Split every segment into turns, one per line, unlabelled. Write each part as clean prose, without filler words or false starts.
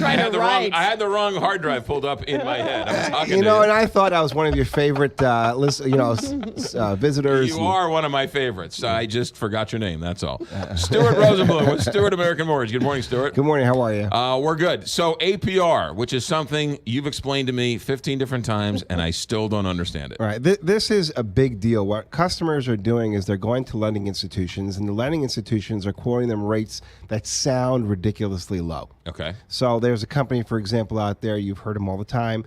trying to write.
I had the wrong hard drive pulled up in my head. I'm talking
and I thought I was one of your favorite visitors.
You are one of my favorites. I just forgot your name, that's all. Stuart Rosenblum with Stuart American Mortgage. Good morning, Stuart.
Good morning. How are you?
We're good. So APR, which is something you've explained to me 15 different times, and I still don't understand it.
All right. This is a big deal. What customers are doing is they're going to lending institutions, and the lending institutions are quoting them rates that sound ridiculously low.
Okay.
So there's a company, for example, out there, you've heard them all the time.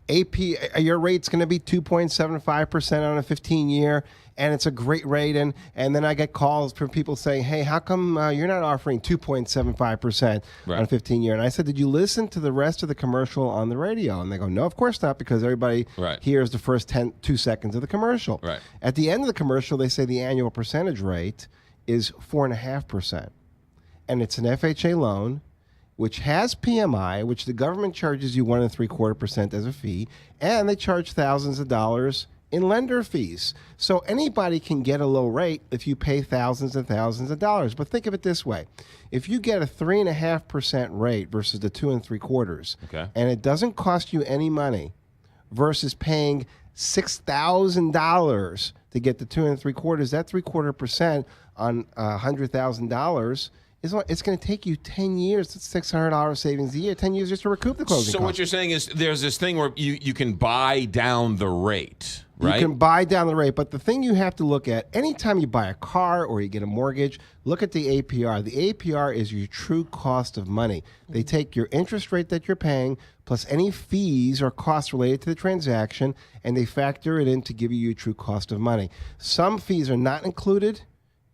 Your rate's going to be 2.75% on a 15-year, and it's a great rate. And then I get calls from people saying, hey, how come you're not offering 2.75% on a 15-year? And I said, did you listen to the rest of the commercial on the radio? And they go, no, of course not, because everybody hears the first 2 seconds of the commercial.
Right.
At the end of the commercial, they say the annual percentage rate is 4.5%. And it's an FHA loan, which has PMI, which the government charges you 1.75% as a fee, and they charge thousands of dollars in lender fees. So anybody can get a low rate if you pay thousands and thousands of dollars. But think of it this way. If you get a 3.5% rate versus the 2.75%, and it doesn't cost you any money versus paying $6,000 to get the 2.75%, that 0.75% on $100,000, it's going to take you 10 years. That's $600 savings a year. 10 years just to recoup the closing costs.
So what you're saying is there's this thing where you can buy down the rate, right?
You can buy down the rate, but the thing you have to look at, anytime you buy a car or you get a mortgage, look at the APR. The APR is your true cost of money. They take your interest rate that you're paying plus any fees or costs related to the transaction, and they factor it in to give you your true cost of money. Some fees are not included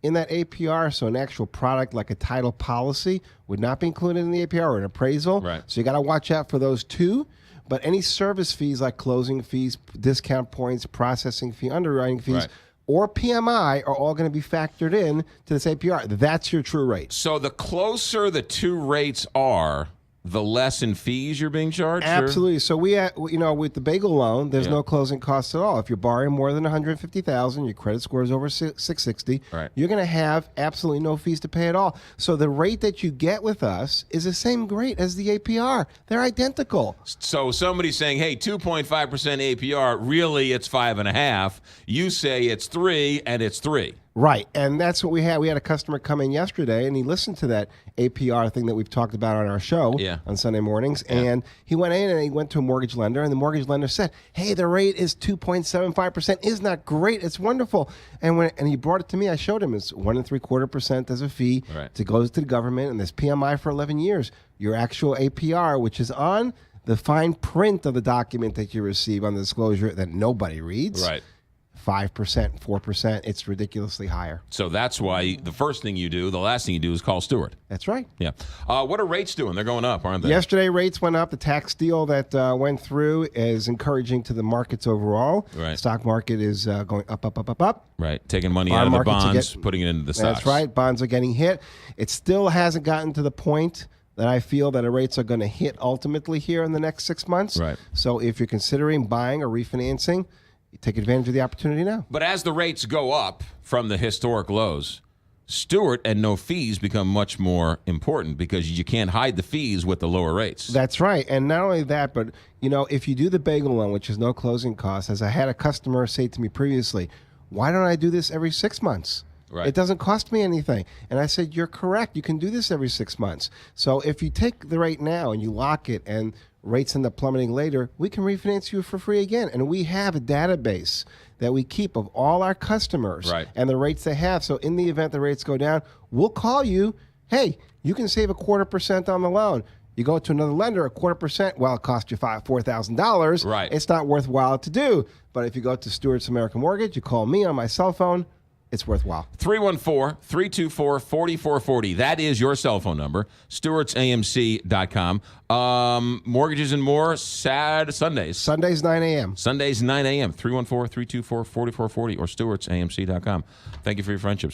in that APR, so an actual product like a title policy would not be included in the APR, or an appraisal.
Right.
So you got to watch out for those too. But any service fees like closing fees, discount points, processing fee, underwriting fees, or PMI are all going to be factored in to this APR. That's your true rate.
So the closer the two rates are, the less in fees you're being charged?
Absolutely. So with the bagel loan, there's no closing costs at all. If you're borrowing more than $150,000, your credit score is over 660, you're going to have absolutely no fees to pay at all. So the rate that you get with us is the same rate as the APR. They're identical.
So somebody's saying, hey, 2.5% APR, really it's 5.5. You say it's 3, and it's 3.
Right, and that's what we had. We had a customer come in yesterday, and he listened to that APR thing that we've talked about on our show on Sunday mornings, and he went in and he went to a mortgage lender, and the mortgage lender said, hey, the rate is 2.75%. Isn't that great? It's wonderful. And he brought it to me, I showed him it's 1.75% as a fee to go to the government, and there's PMI for 11 years. Your actual APR, which is on the fine print of the document that you receive on the disclosure that nobody reads. 5%, 4%, it's ridiculously higher.
So that's why the first thing you do, the last thing you do is call Stuart.
That's right.
Yeah. What are rates doing? They're going up, aren't they?
Yesterday, rates went up. The tax deal that went through is encouraging to the markets overall.
Right.
Stock market is going up, up, up, up, up.
Right. Taking money out of the bonds, putting it into the stocks.
That's right. Bonds are getting hit. It still hasn't gotten to the point that I feel that the rates are going to hit ultimately here in the next 6 months.
Right.
So if you're considering buying or refinancing, take advantage of the opportunity now.
But as the rates go up from the historic lows, Stuart and no fees become much more important because you can't hide the fees with the lower rates.
That's right. And not only that, but if you do the bagel loan, which is no closing costs, as I had a customer say to me previously, why don't I do this every 6 months?
Right.
It doesn't cost me anything. And I said, you're correct. You can do this every 6 months. So if you take the rate now and you lock it and rates end up plummeting later, we can refinance you for free again. And we have a database that we keep of all our customers and the rates they have. So in the event the rates go down, we'll call you. Hey, you can save 0.25% on the loan. You go to another lender, 0.25%, well, it cost you $4,000.
Right.
It's not worthwhile to do. But if you go to Stuart's American Mortgage, you call me on my cell phone, it's worthwhile.
314-324-4440. That is your cell phone number. Stewart'sAMC.com. Mortgages and more, Sundays.
Sundays, 9 a.m.
Sundays, 9 a.m. 314-324-4440 or Stewart'sAMC.com. Thank you for your friendship.